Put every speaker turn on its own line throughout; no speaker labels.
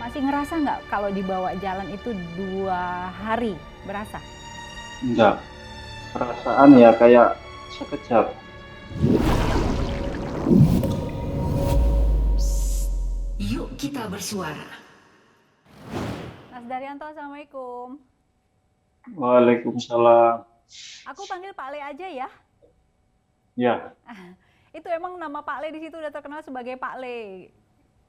Masih ngerasa nggak kalau dibawa jalan itu 2 hari? Berasa?
Enggak, perasaan ya kayak sekejap.
Yuk kita bersuara.
Mas Daryanto, Assalamualaikum.
Waalaikumsalam.
Aku panggil Pak Le aja ya.
Ya,
Itu emang nama Pak Le di situ udah terkenal sebagai Pak Le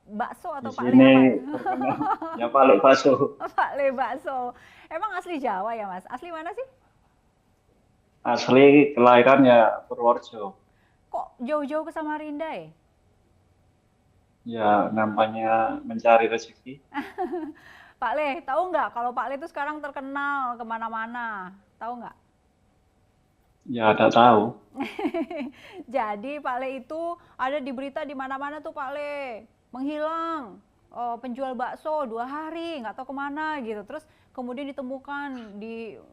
bakso
di
atau Pak Le
sini
apa?
terkenal ya Pak Bakso.
Pak Le bakso. Emang asli Jawa ya, Mas? Asli mana sih?
Asli kelahiran ya Purworejo.
Kok jauh-jauh ke Samarinda ya?
Ya, namanya mencari rezeki.
Pak Le, tahu nggak kalau Pak Le itu sekarang terkenal kemana-mana? Tahu nggak?
Ya, ada tahu.
Jadi Pak Le itu ada di berita di mana-mana tuh Pak Le menghilang. Oh, penjual bakso 2 hari nggak tahu kemana gitu. Terus kemudian ditemukan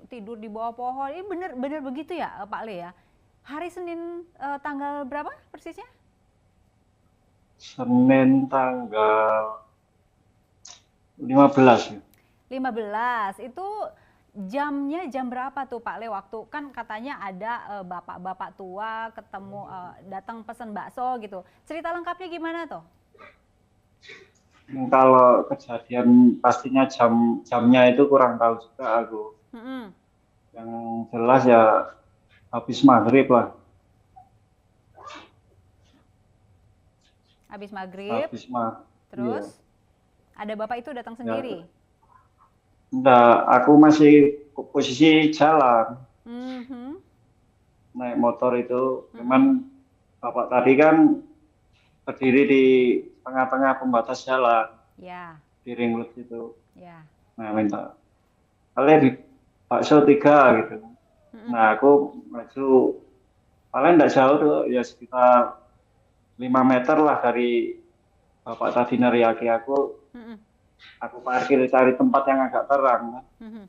tidur di bawah pohon. Ini bener begitu ya Pak Le ya? Hari Senin tanggal berapa persisnya?
Senin tanggal 15 ya.
15. Itu jamnya jam berapa tuh Pak Le? Waktu kan katanya ada bapak-bapak tua ketemu datang pesen bakso gitu. Cerita lengkapnya gimana tuh?
Kalau kejadian pastinya jamnya itu kurang tahu juga aku.
Mm-mm.
Yang jelas ya habis maghrib lah.
Habis maghrib,
Habis maghrib. Iya.
terus ada bapak itu datang
Ya,
sendiri.
enggak, aku masih posisi jalan
Mhm.
naik motor itu,
Mm-mm.
cuman bapak tadi kan berdiri di tengah-tengah pembatas jalan
Ya,
di ring road itu.
ya.
Nah, minta kalian di bakso 3 gitu.
Mm-mm.
Nah, aku maju paling enggak jauh tuh, ya sekitar 5 meter lah dari bapak tadi neriaki aku.
Mm-mm.
Aku parkir cari tempat yang agak terang.
Mhm.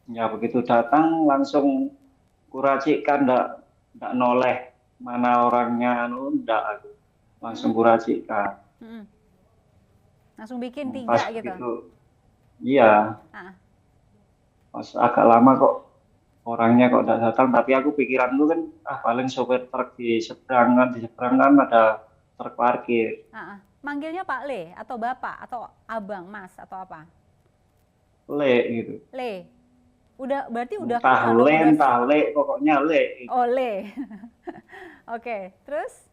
Ya begitu datang langsung kuracikan, ndak noleh mana orangnya, ndak aku langsung
Mm-mm.
kuracikan.
Mm-mm. Langsung bikin
Pas
3 gitu.
begitu, iya,
Ah.
pas agak lama kok orangnya kok ndak datang, tapi aku pikiranku kan paling sopir truk di seberang kan ada truk parkir.
Ah, ah. Manggilnya Pak Le atau Bapak atau Abang, Mas atau apa?
Le gitu.
Le. Berarti udah
Entah
kenal
le,
dong, udah.
entah le, pokoknya le.
Oh, Le. Oke, terus?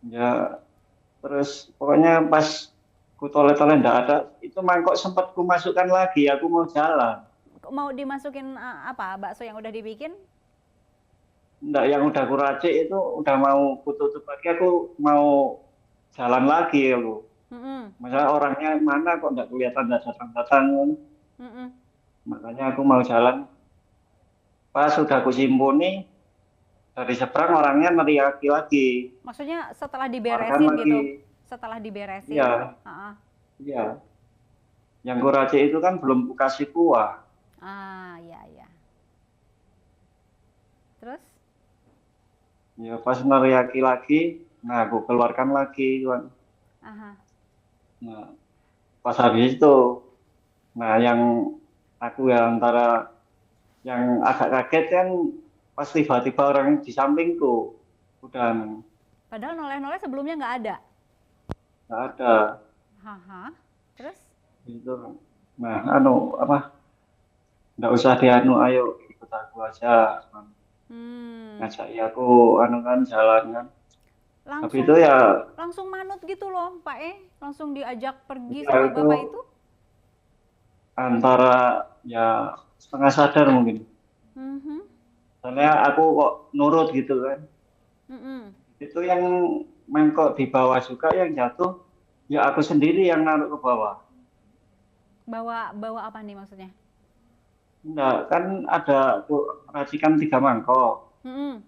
Ya terus pokoknya pas ku tole-tole ndak ada, itu mangkok sempat ku masukkan lagi, aku mau jalan.
Mau dimasukin apa? Bakso yang udah dibikin?
Ndak, yang udah aku racik itu udah mau ku tutup lagi, aku mau jalan lagi aku.
Mm-mm.
Masalah orangnya mana kok ndak kelihatan, ndak datang-datang.
Mm-mm.
Makanya aku mau jalan. Pas sudah aku simpuni, dari seberang orangnya neriaki lagi.
Maksudnya setelah
Keluarkan
diberesin
lagi.
gitu? Setelah diberesin?
Iya,
Ah, ah.
iya. Yang ku racik itu kan belum ku kasih kuah.
Ah, ya, ya. Terus?
Ya pas neriaki lagi, nah aku keluarkan lagi, Wan.
Aha.
Nah, pas habis itu, nah yang aku ya antara yang agak kaget kan pas tiba-tiba orang di sampingku udah
Padahal noleh-noleh sebelumnya nggak ada.
nggak ada
Haha. Terus?
itu. Nah, apa? Nggak usah dianu, ayo ikut aku aja.
Hmm.
Ngajak aku kan jalan kan. Tapi itu
Langsung
ya,
langsung manut gitu loh, Pak langsung diajak pergi
ya
sama
itu
Bapak itu?
antara ya setengah sadar mungkin.
Mhm.
Soalnya aku kok nurut gitu kan.
Mm-mm.
Itu yang mangkok di bawah juga yang jatuh, ya aku sendiri yang naruh ke bawah.
Bawa bawa apa nih maksudnya?
Enggak, kan ada tuh racikan 3 mangkok.
Mm-mm.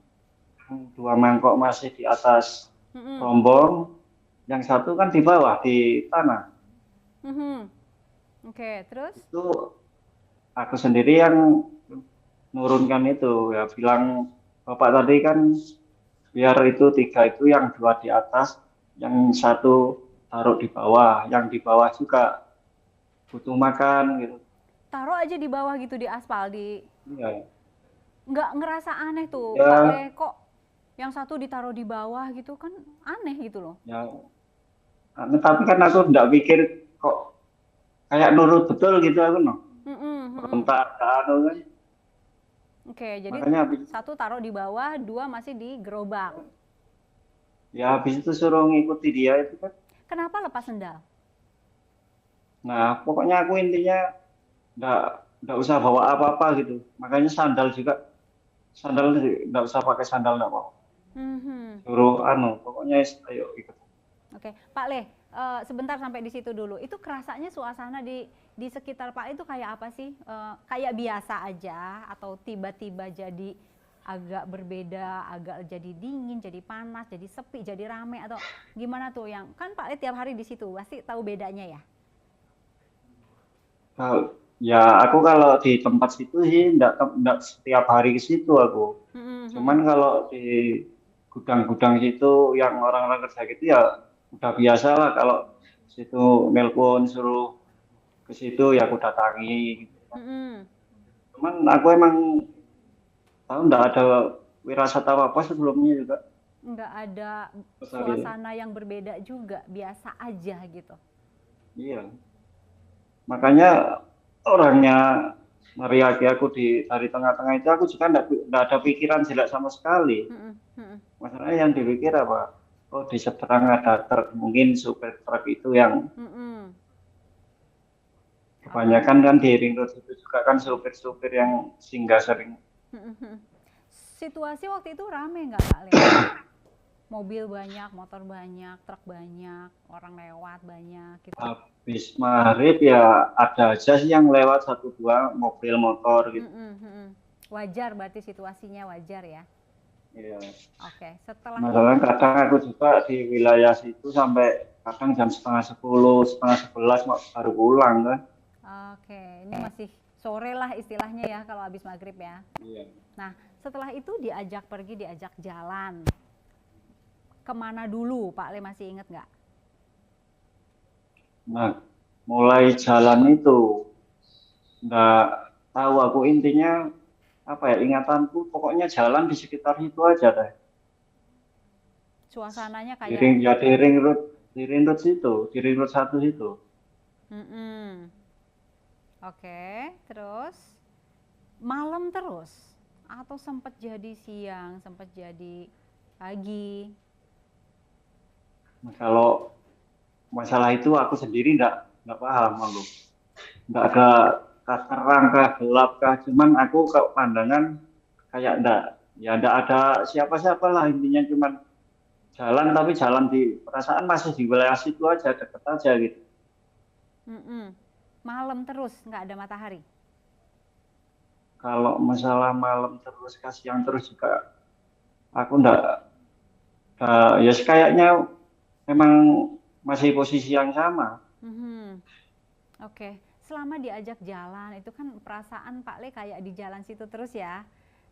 2 mangkok masih di atas
Mm-mm.
rombong, yang satu kan di bawah di tanah.
Mhm. Oke, terus?
Itu aku sendiri yang nurunkan itu, ya bilang bapak tadi kan biar itu 3 itu yang 2 di atas, yang satu taruh di bawah, yang di bawah juga butuh makan gitu.
Taruh aja di bawah gitu di aspal,
Iya,
nggak ngerasa aneh tuh Pak
ya,
Le, kok yang satu ditaruh di bawah gitu kan, aneh gitu loh.
ya. Tapi kan aku nggak pikir kok kayak nurut betul gitu aku no.
Mm-mm, mm-mm.
Berontak anu kan.
Oke, jadi
Makanya habis,
satu taruh di bawah, dua masih di gerobak.
ya habis itu suruh ngikuti dia itu kan.
Kenapa lepas sendal?
Nah, pokoknya aku intinya nggak nggak usah bawa apa-apa gitu. Makanya sandal nggak usah pakai sandal nggak mau.
Mhm.
Suruh anu, pokoknya ayo ikut.
Oke, Pak Le, sebentar sampai di situ dulu. Itu kerasanya suasana di sekitar Pak Le itu kayak apa sih? Kayak biasa aja atau tiba-tiba jadi agak berbeda, agak jadi dingin, jadi panas, jadi sepi, jadi rame atau gimana tuh yang kan Pak Le tiap hari di situ pasti tahu bedanya ya?
Ya aku kalau di tempat situ sih nggak setiap hari ke situ aku. Cuman
Mhm.
kalau di gudang-gudang situ yang orang-orang kerja gitu ya udah biasa lah kalau situ nelpon suruh ke situ ya aku datangi gitu.
Mhm.
Cuman aku emang tahu nggak ada wirasat apa-apa sebelumnya juga.
Nggak ada
Pas hari,
suasana yang berbeda juga, biasa aja gitu.
iya. Makanya orangnya meriaki aku dari tengah-tengah itu aku juga nggak ada pikiran jelek sama sekali.
Mhm, mhm,
Masalahnya yang dipikir apa? Oh di seberang ada truk, mungkin supir truk itu yang
mhm. Oke.
kebanyakan kan di ring road itu juga kan supir-supir yang singgah sering.
Mhm, mhm. Situasi waktu itu rame nggak Pak Le? Mobil banyak, motor banyak, truk banyak, orang lewat banyak gitu.
Habis maghrib ya ada aja sih yang lewat satu dua mobil motor gitu.
Mhm, mhm. Wajar berarti situasinya wajar ya.
Iya.
Oke, setelah itu,
Masalahnya kadang aku juga di wilayah situ sampai kadang jam setengah 10, setengah 11 baru pulang kan.
oke, ini masih sore lah istilahnya ya kalau habis maghrib ya.
Iya.
Nah, setelah itu diajak pergi, diajak jalan. Kemana dulu Pak Le masih inget nggak?
Nah, mulai jalan itu nggak tahu aku intinya apa ya ingatanku pokoknya jalan di sekitar situ aja deh.
Suasananya
Di
kayak,
ring ya di ring road situ, di ring road satu situ.
mm. Oke, terus malam terus atau sempat jadi siang, sempat jadi pagi?
Nah, kalau masalah itu aku sendiri nggak paham aku. Nggak ada kah terang kah gelap kah, cuman aku kalau pandangan kayak nggak ada siapa-siapa lah intinya cuman jalan tapi jalan di perasaan masih di wilayah situ aja deket aja gitu.
Mm-mm. Malam terus nggak ada matahari.
Kalau masalah malam terus ke siang terus juga aku ya kayaknya memang masih posisi yang sama.
Mhm. Oke, selama diajak jalan itu kan perasaan Pak Le kayak di jalan situ terus ya.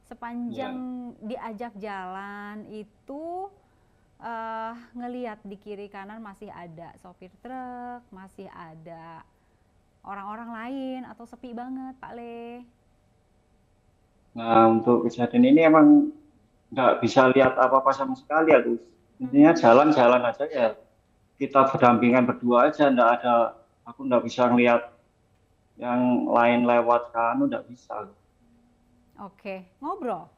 Sepanjang
Ya.
diajak jalan itu ngelihat di kiri kanan masih ada sopir truk, masih ada orang-orang lain atau sepi banget Pak Le?
Nah untuk kejadian ini emang nggak bisa lihat apa-apa sama sekali aku. Intinya
Mhm.
jalan-jalan aja ya. Kita berdampingan berdua aja, nggak ada aku nggak bisa ngelihat yang lain lewat kan, nggak bisa.
Oke, ngobrol.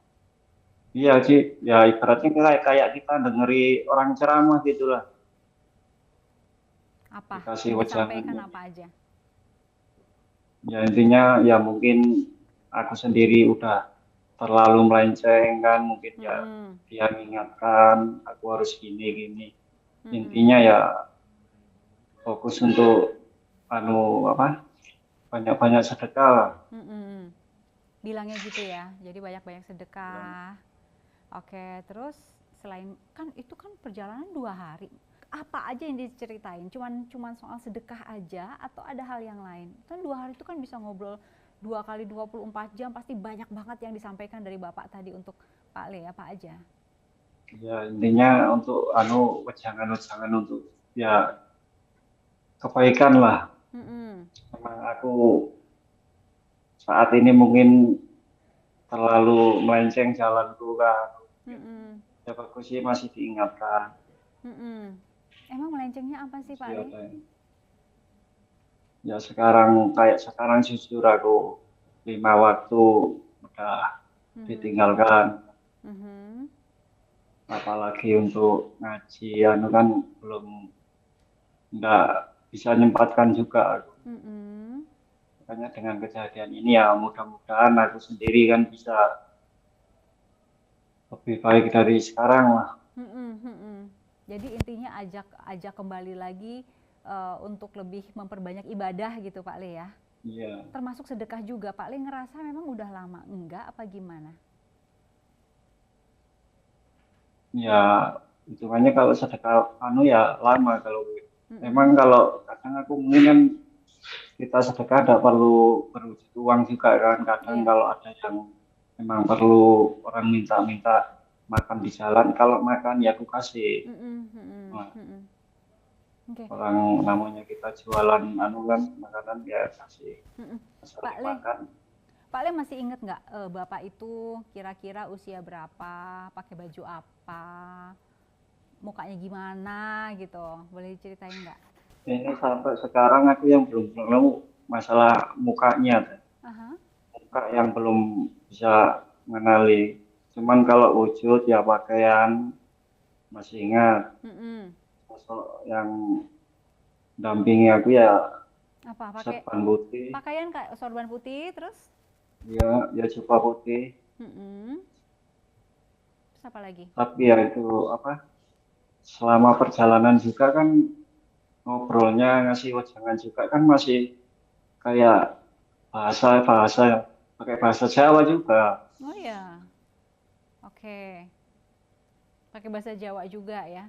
Iya sih, ya ibaratnya kayak kayak kita dengeri orang ceramah gitulah.
Apa
Dikasih
yang
wejangan.
disampaikan apa aja?
Ya intinya ya mungkin aku sendiri udah terlalu melenceng kan, mungkin ya
Mhm.
dia mengingatkan aku harus gini-gini.
Mhm.
Intinya ya fokus untuk anu apa banyak-banyak sedekah lah.
Mhm. Bilangnya gitu ya. Jadi banyak-banyak
Ya.
sedekah. Oke, terus selain kan itu kan perjalanan 2 hari. Apa aja yang diceritain? Cuman soal sedekah aja atau ada hal yang lain? Kan 2 hari itu kan bisa ngobrol 2 kali 24 jam pasti banyak banget yang disampaikan dari Bapak tadi untuk Pak Le apa aja?
Ya intinya untuk anu wejangan-wejangan untuk ya kebaikan lah.
Mm-mm.
Memang aku saat ini mungkin terlalu melenceng jalanku kan.
Mm-mm.
Ya bagus sih masih diingatkan.
Mm-mm. Emang melencengnya apa sih Pak
Masih
Le?
ada yang- Ya sekarang kayak sekarang jujur aku 5 waktu udah
Mhm.
ditinggalkan.
Mhm.
Apalagi untuk ngaji, anu kan belum nggak bisa nyempatkan juga aku.
Mm-mm.
Makanya dengan kejadian ini ya mudah-mudahan aku sendiri kan bisa lebih baik dari sekarang lah.
Mm-mm. Mm-mm. Jadi intinya ajak kembali lagi untuk lebih memperbanyak ibadah gitu Pak Le ya.
Iya.
Termasuk sedekah juga Pak Le ngerasa memang udah lama enggak apa gimana?
Ya hitungannya kalau sedekah anu ya lama kalau
Mm-mm.
memang kalau kadang aku mungkin kan kita sedekah tidak perlu berwujud uang juga kan. Kadang
Iya.
kalau ada yang memang perlu orang minta-minta makan di jalan, kalau makan ya aku kasih.
Mm-mm. Mm-mm.
Nah,
Mm-mm. Oke.
orang namanya kita jualan anu kan makanan ya kasih
Mm-mm. Pak
saling
Le,
makan.
Pak Le masih inget nggak Bapak itu kira-kira usia berapa, pakai baju apa, mukanya gimana gitu? Boleh diceritain nggak?
Ini sampai sekarang aku yang belum nemu masalah mukanya,
Aha.
muka yang belum bisa mengenali. Cuman kalau wujud ya pakaian masih ingat.
Mm-mm.
Sosok yang dampingi aku ya
Apa pakai
serban putih,
pakaian kayak sorban putih terus?
ya jubah putih.
Mm-mm. Terus apa lagi?
Tapi ya itu apa? Selama perjalanan juga kan ngobrolnya ngasih wejangan juga kan masih kayak bahasa pakai bahasa Jawa juga.
Oh ya, oke. Pakai bahasa Jawa juga ya.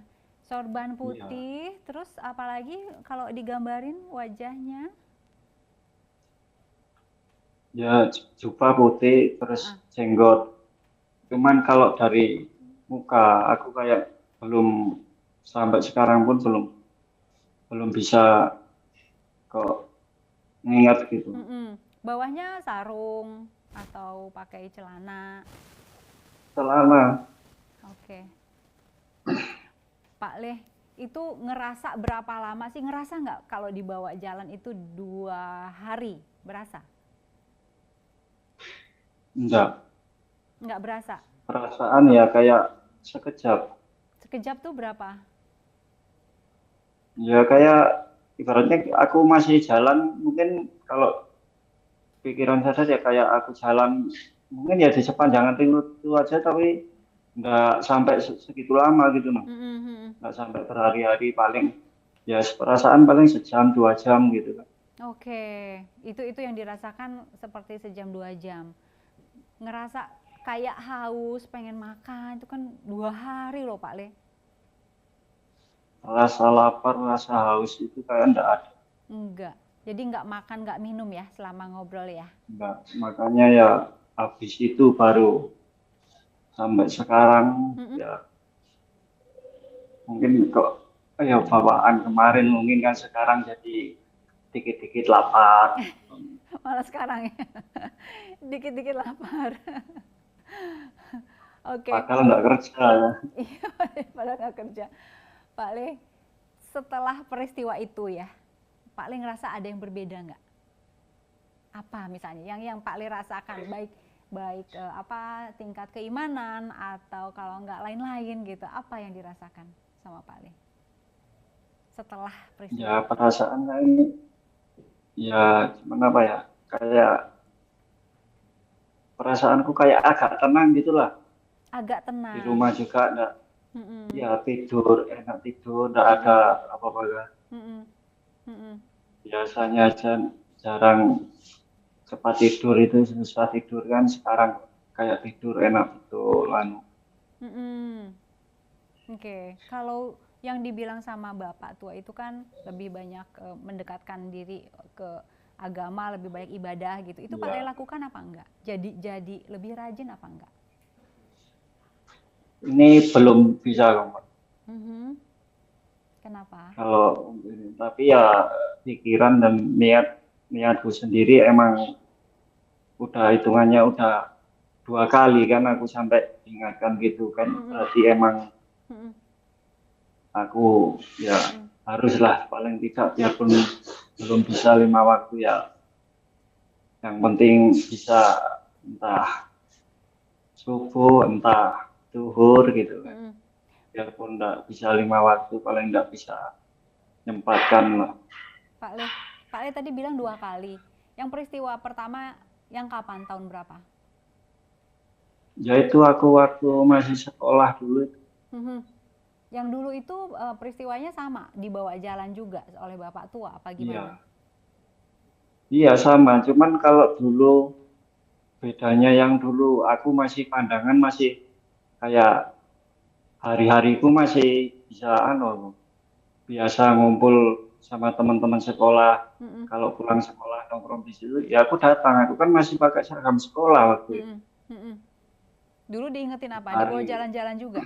Sorban
Iya.
putih, terus apalagi kalau digambarin wajahnya?
Ya jubah putih
Ah,
terus jenggot. Cuman kalau dari muka aku kayak belum sampai sekarang pun belum belum bisa kok ngingat gitu.
mm-mm. Bawahnya sarung atau pakai celana?
Celana
Oke. Pak Leh, itu ngerasa berapa lama sih? Ngerasa nggak kalau dibawa jalan itu 2 hari? Berasa?
enggak
Nggak berasa?
perasaan ya kayak sekejap.
Sekejap tuh berapa?
Ya kayak ibaratnya aku masih jalan mungkin kalau pikiran saya ya kayak aku jalan mungkin ya di sepanjang itu aja tapi nggak sampai segitu lama gitu nah.
Mm-mm.
Nggak sampai berhari-hari paling ya perasaan paling sejam 2 jam gitu kan.
Oke, itu yang dirasakan seperti sejam 2 jam. Ngerasa kayak haus, pengen makan, itu kan 2 hari loh Pak Le.
Rasa lapar rasa haus itu kayak enggak ada.
Enggak. Jadi nggak makan, nggak minum ya selama ngobrol ya.
Enggak. Makanya ya habis itu baru sampai sekarang
Mm-mm.
ya mungkin kok ya bawaan kemarin mungkin kan sekarang jadi dikit-dikit lapar.
Malah sekarang ya. Dikit-dikit lapar. Oke.
Padahal nggak kerja ya.
Iya, padahal nggak kerja. Pak Le, setelah peristiwa itu ya, Pak Le ngerasa ada yang berbeda nggak? Apa misalnya yang Pak Le rasakan, baik baik apa tingkat keimanan atau kalau nggak lain-lain gitu, apa yang dirasakan sama Pak Le setelah peristiwa
Ya
itu?
perasaan kayak ini ya gimana apa ya kayak perasaanku kayak agak tenang gitulah.
Agak
Di
tenang.
rumah juga enggak
Mm-mm.
ya tidur enak tidur enggak ada
Mm-mm.
apa-apa kan.
Mm-mm. Mm-mm.
Biasanya aja jarang cepat tidur itu susah tidur kan sekarang kayak tidur enak betul anu.
Mm-mm. Oke, kalau yang dibilang sama Bapak tua itu kan lebih banyak mendekatkan diri ke agama, lebih banyak ibadah gitu. Itu Pak Le
Ya
lakukan apa enggak? Jadi lebih rajin apa enggak?
ini belum bisa kamu.
Mhm. Kenapa?
kalau ini. Tapi ya pikiran dan niatku sendiri emang udah hitungannya udah 2 kali kan aku sampai ingatkan gitu kan.
Mm-mm.
Berarti emang
Mm-mm.
aku ya
Mm-mm.
haruslah paling tidak biarpun belum bisa 5 waktu ya yang penting bisa entah subuh entah zuhur gitu kan.
Mm-mm.
Biarpun enggak bisa 5 waktu paling enggak bisa nyempatkan lah.
Pak Le tadi bilang 2 kali. Yang peristiwa pertama yang kapan? Tahun berapa?
Ya itu aku waktu masih sekolah dulu.
Mhm. Yang dulu itu peristiwanya sama, dibawa jalan juga oleh bapak tua apa gimana?
Iya, iya sama. Cuman kalau dulu bedanya yang dulu aku masih pandangan masih kayak hari-hariku masih bisa biasa ngumpul sama teman-teman sekolah.
Mm-mm.
Kalau pulang sekolah nongkrong di situ, ya aku datang. Aku kan masih pakai seragam sekolah waktu itu.
Mm-mm. Mm-mm. Dulu diingetin apa? Dibawa
Hari.
jalan-jalan juga?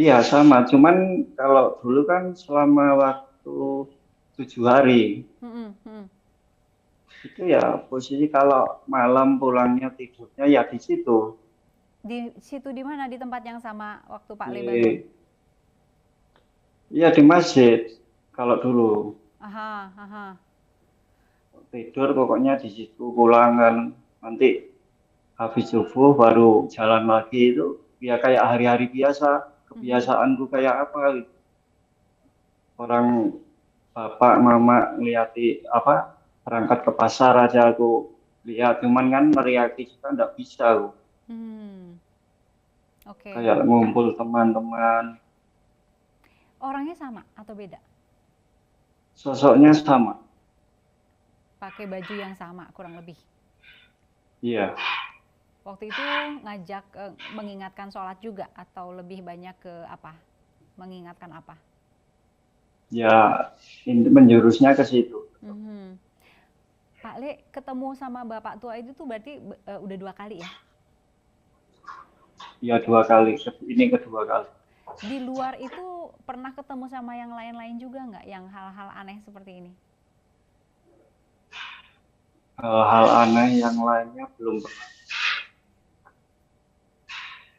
Iya sama. Cuman kalau dulu kan selama waktu 7 hari
Mm-mm. Mm.
itu ya posisi kalau malam pulangnya tidurnya ya di situ.
Di situ di mana? Di tempat yang sama waktu Pak Le bangun?
Di, iya di masjid. Kalau dulu
Aha, aha.
tidur pokoknya di situ pulang kan nanti habis subuh baru jalan lagi itu ya kayak hari-hari biasa. Kebiasaanku kayak apa gitu. Orang bapak mama ngeliati apa berangkat ke pasar aja aku lihat cuman kan mereaksi juga nggak bisa aku.
Hmm. Oke.
Kayak ngumpul teman-teman
Orangnya sama atau beda?
sosoknya sama.
Pakai baju yang sama kurang lebih.
Iya
Waktu itu ngajak mengingatkan sholat juga atau lebih banyak ke apa? Mengingatkan apa?
ya menjurusnya ke situ.
Mhm. Pak Le ketemu sama bapak tua itu tuh berarti udah 2 kali ya?
Ya 2 kali ini kedua kali.
Di luar itu pernah ketemu sama yang lain-lain juga nggak yang hal-hal aneh seperti ini?
Hal aneh yang lainnya belum pernah.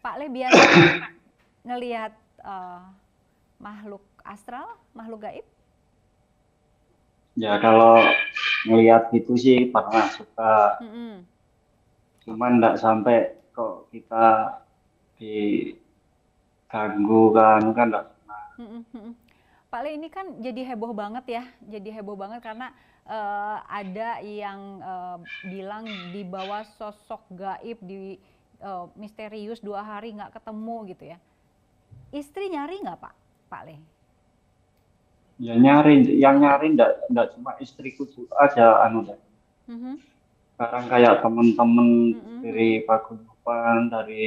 Pak Le biasa ngelihat makhluk astral, makhluk gaib?
Ya kalau ngelihat gitu sih pernah suka
Mm-mm.
cuman nggak sampai kok kita diganggu kan nggak pernah.
Mm-mm, mm-mm. Pak Le ini kan jadi heboh banget ya, jadi heboh banget karena ada yang bilang dibawa sosok gaib di misterius 2 hari nggak ketemu gitu ya. Istri nyari nggak Pak Le?
Ya nyari yang nyari nggak cuma istriku juga aja deh.
Mhm,
Sekarang kayak temen-temen
mhm,
dari paguyuban dari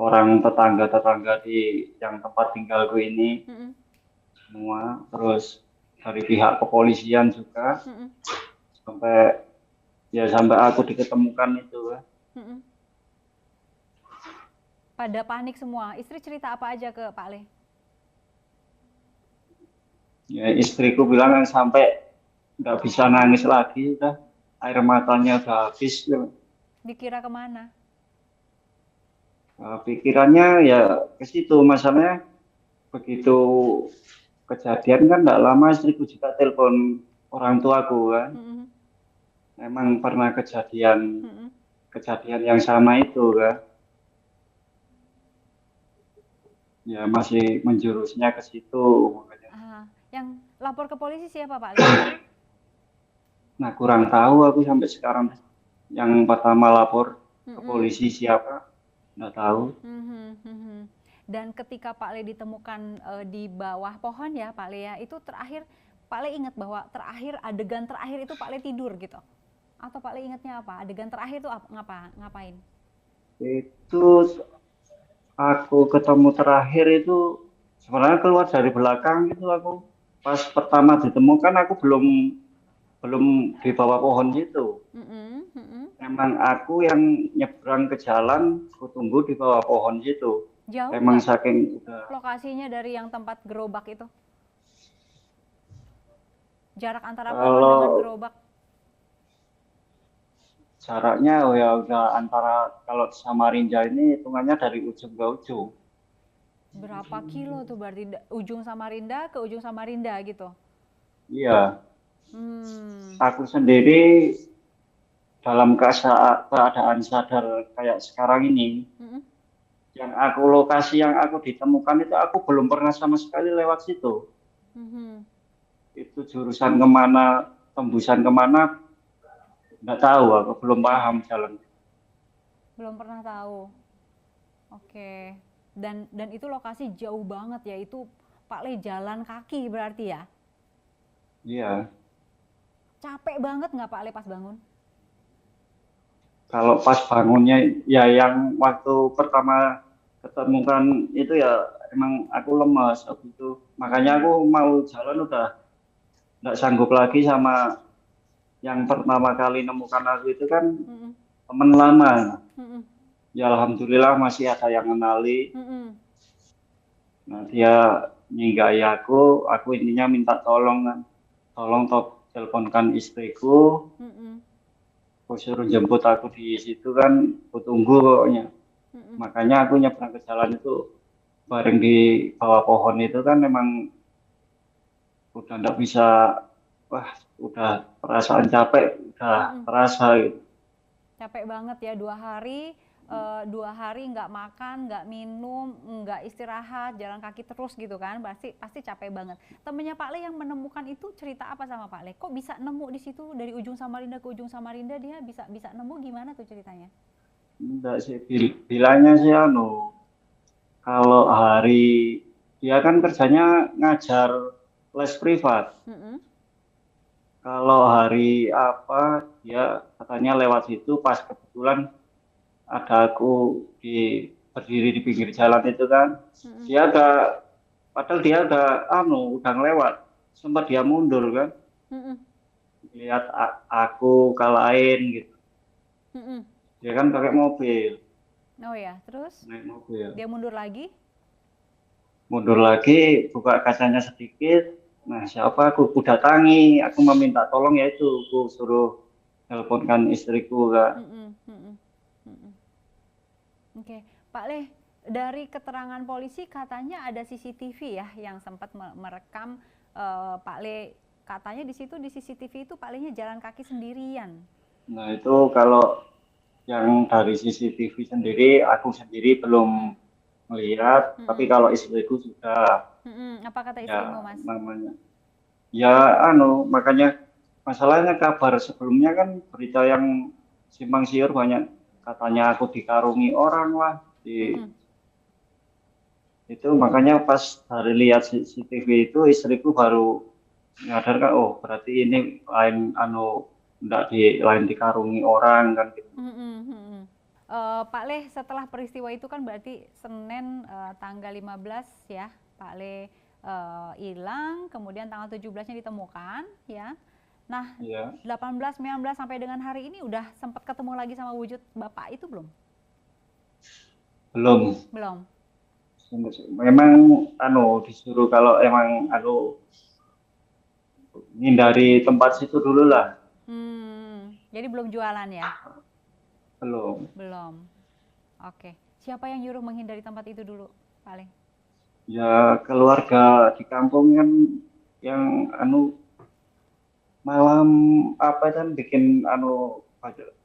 orang tetangga-tetangga di yang tempat tinggalku ini
mhm,
semua terus dari pihak kepolisian juga
mhm,
sampai aku diketemukan itu.
mhm. Pada panik semua. Istri cerita apa aja ke Pak Le?
Ya istriku bilang kan sampai nggak bisa nangis lagi udah air matanya udah habis.
Dikira kemana?
Pikirannya ya ke situ masalahnya begitu kejadian kan nggak lama istriku juga telepon orang tuaku kan.
Mhm,
Emang pernah kejadian
mhm.
yang sama itu kan. Ya masih menjurusnya ke situ makanya.
Yang lapor ke polisi siapa Pak Le?
Nah kurang tahu aku sampai sekarang yang pertama lapor ke
Mhm,
polisi siapa nggak tahu.
mhm, mhm. Dan ketika Pak Le ditemukan di bawah pohon ya Pak Le ya, itu terakhir Pak Le ingat bahwa adegan terakhir itu Pak Le tidur gitu? Atau Pak Le ingatnya apa? Adegan terakhir itu ngapain?
Itu aku ketemu terakhir itu sebenarnya keluar dari belakang itu aku pas pertama ditemukan aku belum di bawah pohon itu.
Mhm, mhm,
Emang aku yang nyebrang ke jalan, aku tunggu di bawah pohon situ.
Jauh
emang
nggak
saking udah.
lokasinya dari yang tempat gerobak itu? Jarak antara pohon dengan
Kalau
gerobak
jaraknya oh ya udah antara, kalau di Samarinda ini hitungannya dari ujung ke ujung.
berapa kilo tuh berarti ujung Samarinda ke ujung Samarinda gitu?
Iya,
Hmm.
aku sendiri dalam keadaan sadar kayak sekarang ini,
Mm-mm.
lokasi yang aku ditemukan itu aku belum pernah sama sekali lewat situ.
Mhm.
Itu jurusan kemana, tembusan kemana, nggak tahu, aku belum paham jalan.
Belum pernah tahu. Oke. Dan itu lokasi jauh banget ya. Itu Pak Le jalan kaki berarti ya.
Iya,
Capek banget nggak Pak Le pas bangun?
kalau pas bangunnya ya yang waktu pertama ketemukan itu ya emang aku lemas waktu itu. Makanya
Mm-mm.
aku mau jalan udah nggak sanggup lagi sama yang pertama kali nemukan aku itu kan
Mm-mm.
teman lama.
Mm-mm.
Ya alhamdulillah masih ada yang kenali.
Mm-mm.
Nah dia nyinggahi aku intinya minta tolong kan. Tolong teleponkan istriku,
Mm-mm.
aku suruh jemput aku di situ kan, aku tunggu pokoknya.
Mm-mm.
Makanya aku nyebrang ke jalan itu bareng di bawah pohon itu kan memang udah nggak bisa, wah udah perasaan capek, udah
Mm-mm.
terasa gitu.
Capek banget ya 2 hari, 2 hari nggak makan, nggak minum, nggak istirahat, jalan kaki terus gitu kan, pasti pasti capek banget. Temennya Pak Le yang menemukan itu cerita apa sama Pak Le? Kok bisa nemu di situ dari ujung Samarinda ke ujung Samarinda dia bisa bisa nemu gimana tuh ceritanya?
Enggak sih, bilangnya sih kalau hari dia kan kerjanya ngajar les privat.
Mm-mm.
Kalau hari apa dia katanya lewat situ pas kebetulan ada aku berdiri di pinggir jalan itu kan.
Mm-mm.
Dia ada padahal dia udah ngelewat. Sempat dia mundur kan.
Mm-mm.
Lihat aku kalahin gitu.
Mm-mm.
Dia kan pakai mobil,
Oh ya, terus
naik mobil.
dia mundur lagi.
Mundur lagi, buka kacanya sedikit. Nah, siapa aku datangi, aku meminta tolong yaitu aku suruh teleponkan istriku kan.
Mm-mm. Mm-mm. Mm-mm. Oke, Pak Le, dari keterangan polisi katanya ada CCTV ya yang sempat merekam Pak Le. Katanya di situ di CCTV itu Pak Le-nya jalan kaki sendirian.
Nah, itu kalau yang dari CCTV sendiri, aku sendiri
Mm-mm.
belum melihat, tapi
Mm-mm.
kalau istriku sudah,
Mm-mm. Apa kata istrimu,
ya
Mas?
namanya. Ya, makanya masalahnya kabar sebelumnya kan berita yang simpang siur banyak, katanya aku dikarungi orang lah,
Mm-mm.
itu makanya pas hari lihat CCTV itu istriku baru nyadar kan, oh berarti ini lain enggak lain dikarungi orang kan gitu.
Mm-mm. Mm-mm. Pak Le, setelah peristiwa itu kan berarti Senin tanggal 15 ya, Pak Le hilang, kemudian tanggal 17-nya ditemukan ya. Nah,
Iya,
18, 19 sampai dengan hari ini udah sempat ketemu lagi sama wujud Bapak itu belum?
belum.
Belum.
Memang disuruh kalau emang hindari tempat situ dulu lah.
Jadi belum jualan ya?
Belum.
Belum. Oke. Siapa yang nyuruh menghindari tempat itu dulu, paling?
Ya keluarga di kampung kan yang malam apa kan bikin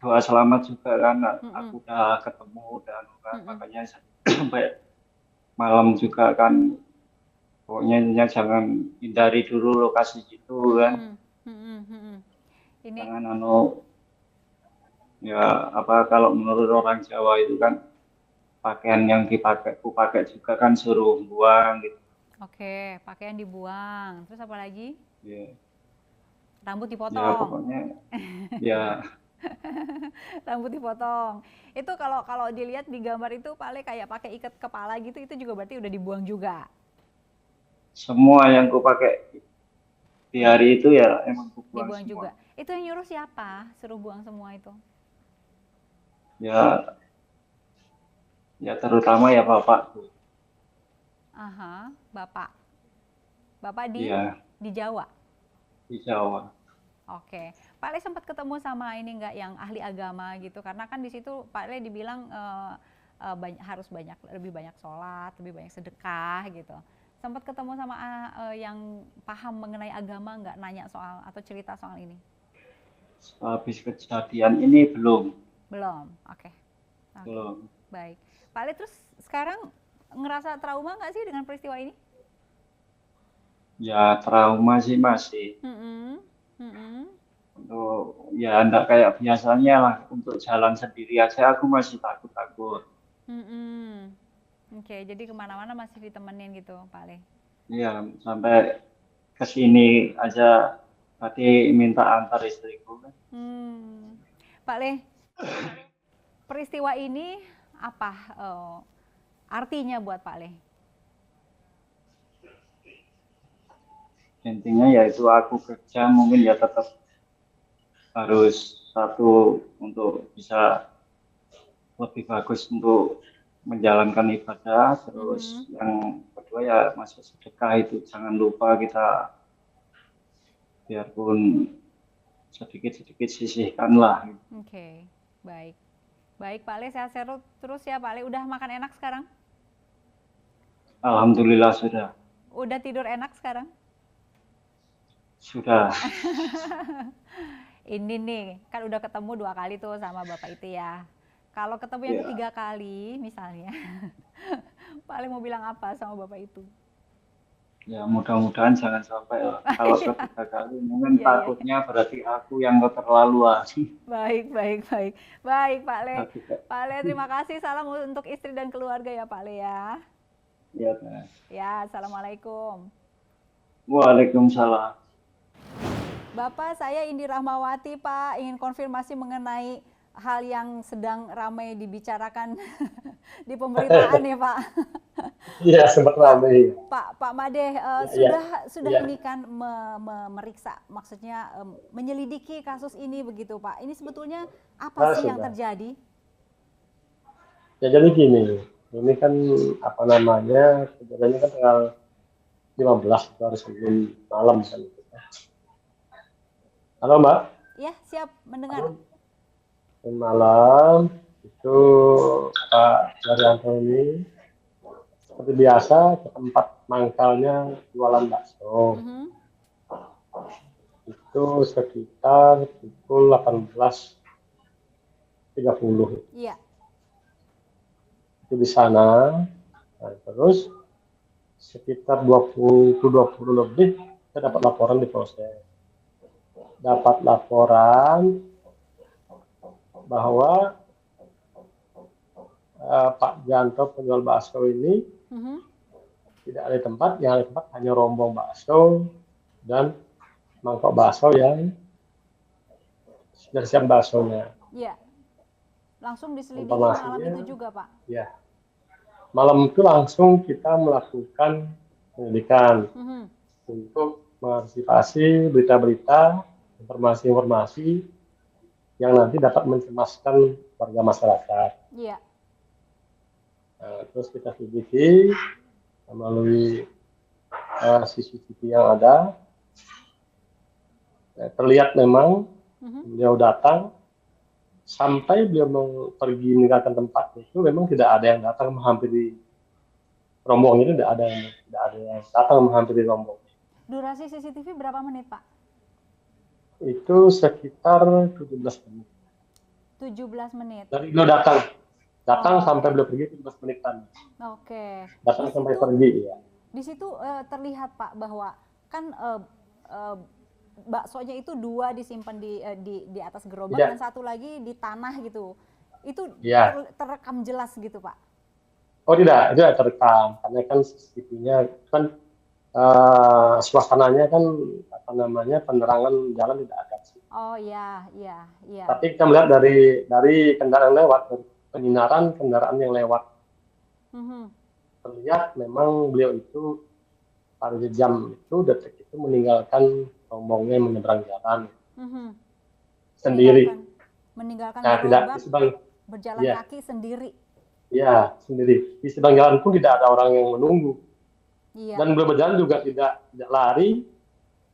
doa selamat juga kan,
Mm-mm.
aku udah ketemu dan kan
Mm-mm.
makanya sampai malam juga kan pokoknya intinya jangan hindari dulu lokasi itu kan,
Mm-mm. Mm-mm. Mm-mm. Ini
jangan ya apa kalau menurut orang Jawa itu kan pakaian yang ku pakai juga kan suruh buang gitu
oke, pakaian dibuang. Terus apa lagi?
ya.
Rambut
Ya
dipotong.
pokoknya ya
Rambut dipotong. Itu kalau kalau dilihat di gambar itu paling kayak pakai ikat kepala gitu, itu juga berarti udah dibuang juga.
semua yang ku pakai di hari itu ya emang ku buang
Dibuang
semua.
juga. Itu yang nyuruh siapa? Suruh buang semua itu.
Ya ya terutama ya bapakku.
Aha, Bapak. Bapak di
Iya,
di Jawa.
di Jawa.
Oke, Pak Le sempat ketemu sama ini nggak yang ahli agama gitu? Karena kan di situ Pak Le dibilang harus lebih banyak sholat, lebih banyak sedekah gitu. Sempat ketemu sama yang paham mengenai agama nggak, nanya soal atau cerita soal ini?
Habis kejadian ini belum,
Belum. Oke, oke,
belum.
baik. Pak Le terus sekarang ngerasa trauma nggak sih dengan peristiwa ini?
Ya trauma sih masih.
Mm-mm, mm-mm.
Untuk ya enggak kayak biasanya lah. Untuk jalan sendiri aja aku masih takut-takut.
Mm-mm. Oke, jadi kemana-mana masih ditemenin gitu, Pak Le.
Iya, sampai ke sini aja tadi minta antar istriku kan.
Hmm. Pak Le, peristiwa ini apa artinya buat Pak Le?
Intinya yaitu aku kerja mungkin ya tetap harus satu untuk bisa lebih bagus untuk menjalankan ibadah, terus yang kedua ya masuk sedekah itu jangan lupa kita biarpun sedikit-sedikit sisihkan lah.
Oke, baik. Baik Pak Le, sehat-sehat terus ya Pak Le. Udah makan enak sekarang?
Alhamdulillah sudah.
Udah tidur enak sekarang?
Sudah.
Ini nih, kan udah ketemu 2 kali tuh sama Bapak itu ya. Kalau ketemu yang
Ya,
ketiga kali misalnya, Pak Le mau bilang apa sama Bapak itu?
ya mudah-mudahan jangan sampai lah. Kalau ketiga kali mungkin
Iya, iya.
takutnya berarti aku yang keterlaluan.
Baik, baik, baik. Baik Pak Le.
Tapi,
Pak Le, terima kasih. Salam untuk istri dan keluarga ya Pak Le ya.
ya, Mas.
Ya, Assalamualaikum.
Waalaikumsalam.
Bapak, saya Indi Rahmawati, Pak, ingin konfirmasi mengenai hal yang sedang ramai dibicarakan di pemberitaan ya, Pak.
Iya, sempat
Pak,
ramai.
Pak Made,
Iya,
sudah
iya.
ini kan meriksa, maksudnya menyelidiki kasus ini begitu, Pak. Ini sebetulnya apa sih yang
Sudah.
terjadi?
Ya jadi gini, ini kan apa namanya, kejadiannya kan tanggal 15 itu hari Senin malam kan. Halo Mbak,
Ya, siap mendengar.
Senin malam itu Pak Daryanto ini seperti biasa ke tempat mangkalnya jualan bakso.
Mhm.
Itu sekitar pukul 18.30.
Iya.
Itu di sana. Nah, terus sekitar 20 lebih saya dapat laporan di Polsek. Dapat laporan bahwa Pak Janto penjual bakso ini
Mhm.
tidak ada di tempat, yang ada di tempat hanya rombong bakso dan mangkok bakso yang sudah siap baksonya.
Iya. Langsung diselidiki malam
Informasinya,
itu juga, Pak.
ya malam itu langsung kita melakukan penyelidikan
Mhm.
untuk mengantisipasi berita-berita, informasi-informasi yang nanti dapat mencemaskan warga masyarakat.
Iya.
Nah, terus kita selidiki melalui CCTV yang ada. Terlihat memang beliau datang, sampai beliau pergi meninggalkan tempat itu memang tidak ada yang datang menghampiri rombong itu, tidak ada yang datang menghampiri rombong.
Durasi CCTV berapa menit, Pak?
Itu sekitar 17 menit.
17 menit.
Dari beliau datang sampai beliau pergi 17 menitan.
Oke.
Datang sampai pergi ya.
Di situ terlihat Pak bahwa kan baksonya itu 2 disimpan di atas gerobak dan 1 lagi di tanah gitu. Itu terekam jelas gitu, Pak?
Oh tidak, itu tidak terekam karena kan CCTV-nya kan suasananya kan apa namanya, penerangan jalan tidak ada.
Oh iya.
Tapi kita melihat dari kendaraan lewat, dari penyinaran kendaraan yang lewat, terlihat memang beliau itu pada jam itu, detik itu meninggalkan rombongnya menyeberang jalan sendiri.
Meninggalkan
gerobak,
berjalan kaki sendiri.
Ya, sendiri. Di seberang jalan pun tidak ada orang yang menunggu.
Iya.
Dan beliau berjalan juga tidak lari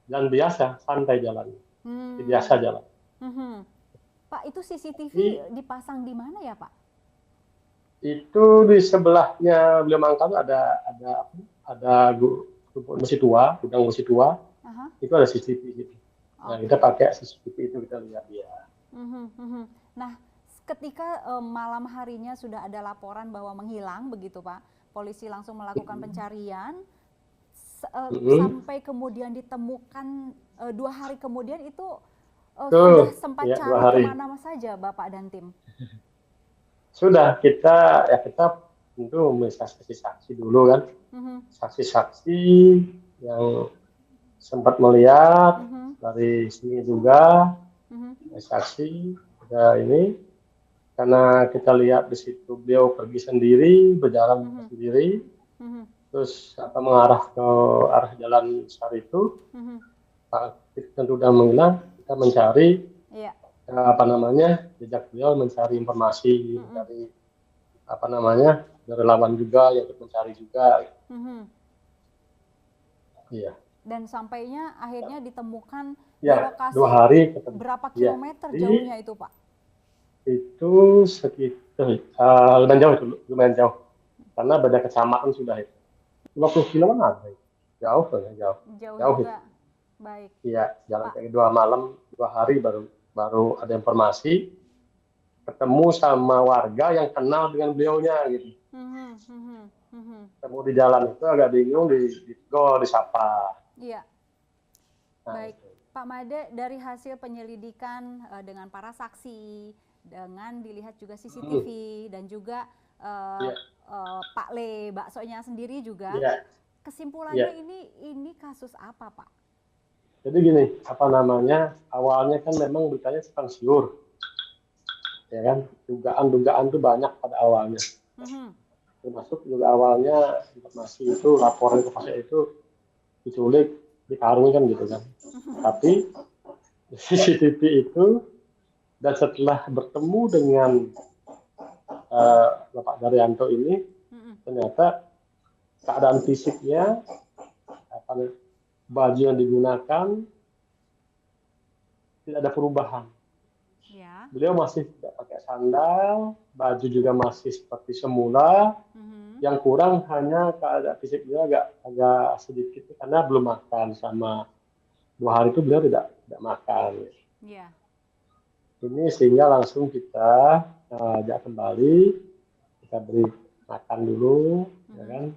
dan biasa, santai jalan. Biasa jalan.
Pak, itu CCTV dipasang di mana ya, Pak?
Itu di sebelahnya beliau mangkal gudang besi tua. Itu ada CCTV gitu. Nah, kita pakai CCTV itu kita lihat ya.
Nah, ketika malam harinya sudah ada laporan bahwa menghilang begitu Pak, polisi langsung melakukan pencarian sampai kemudian ditemukan 2 hari kemudian itu sudah sempat cari kemana saja Bapak dan tim?
Sudah, kita tentu saksi-saksi dulu kan, saksi-saksi yang sempat melihat dari sini juga, saksi ada ini, karena kita lihat di situ beliau pergi sendiri, berjalan sendiri, terus mengarah ke arah jalan besar itu, tentu sudah menghilang, kita mencari jejak beliau, mencari informasi dari dari lawan juga yang ikut mencari juga. Iya.
Dan sampainya akhirnya ditemukan di
ya,
lokasi
2 hari
berapa kilometer jauhnya itu Pak?
Itu sekitar lumayan jauh karena beda kecamatan sudah itu 20 km ada jauh
juga. Baik.
Iya, jalan kayak 2 malam 2 hari baru ada informasi, ketemu sama warga yang kenal dengan beliaunya gitu. Ketemu di jalan itu agak bingung, disapa.
Iya. Baik, Pak Made, dari hasil penyelidikan dengan para saksi, dengan dilihat juga CCTV dan juga Pak Le, baksonya sendiri juga, kesimpulannya ini kasus apa Pak?
Jadi gini, awalnya kan memang beritanya simpang siur, ya kan, dugaan itu banyak pada awalnya, termasuk juga awalnya informasi itu, laporan ke pasien itu diculik, dikarungi kan gitu kan, tapi CCTV itu dan setelah bertemu dengan Bapak Daryanto ini, ternyata keadaan fisiknya baju yang digunakan tidak ada perubahan.
Ya.
Beliau masih tidak pakai sandal, baju juga masih seperti semula. Yang kurang hanya keadaan fisik dia agak sedikit karena belum makan, sama 2 hari itu beliau tidak makan.
Ya.
Ini sehingga langsung kita ajak kembali, kita beri makan dulu, ya kan?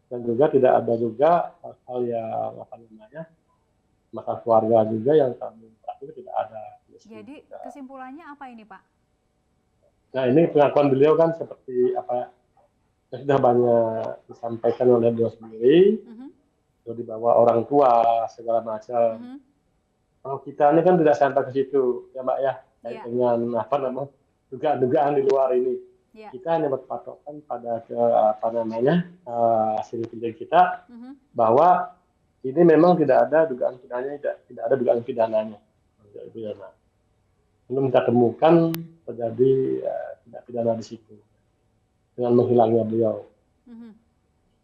Dan juga tidak ada juga hal yang masalah keluarga juga yang kami itu tidak ada.
Jadi kesimpulannya apa ini Pak?
Nah, ini pengakuan beliau kan seperti apa yang sudah banyak disampaikan oleh beliau sendiri, beliau dibawa orang tua segala macam. Kalau kita ini kan tidak sampai ke situ ya Mbak ya, dengan dugaan-dugaan di luar ini. Kita hanya berpatokan pada hasil penyelidikan kita bahwa ini memang tidak ada dugaan pidananya, tidak ada dugaan pidananya. Belum kita temukan terjadi tidak pidana di situ dengan menghilangnya beliau.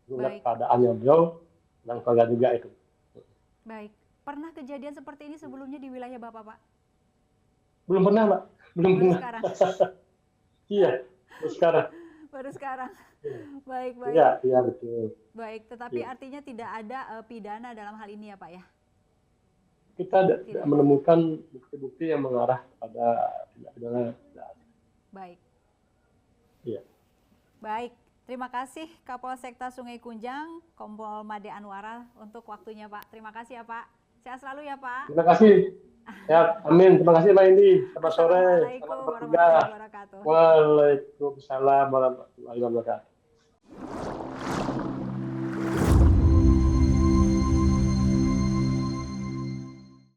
Keadaannya beliau dan keluarga juga itu.
Baik. Pernah kejadian seperti ini sebelumnya di wilayah Bapak, Pak?
Belum pernah, Mbak. Belum pernah.
Sekarang.
Iya,
Baru sekarang. Baik.
Iya, betul.
Baik, tetapi artinya tidak ada pidana dalam hal ini ya, Pak ya?
Kita tidak menemukan bukti-bukti yang mengarah pada tidak pidana.
Baik.
Iya.
Baik. Terima kasih Kapolsekta Sungai Kunjang, Kompol Made Anwara untuk waktunya, Pak. Terima kasih ya, Pak. Sehat selalu ya, Pak.
Terima kasih. Ya, amin. Terima kasih, Mbak Indi. Selamat sore.
Assalamualaikum warahmatullahi wabarakatuh.
Waalaikumsalam warahmatullahi wabarakatuh.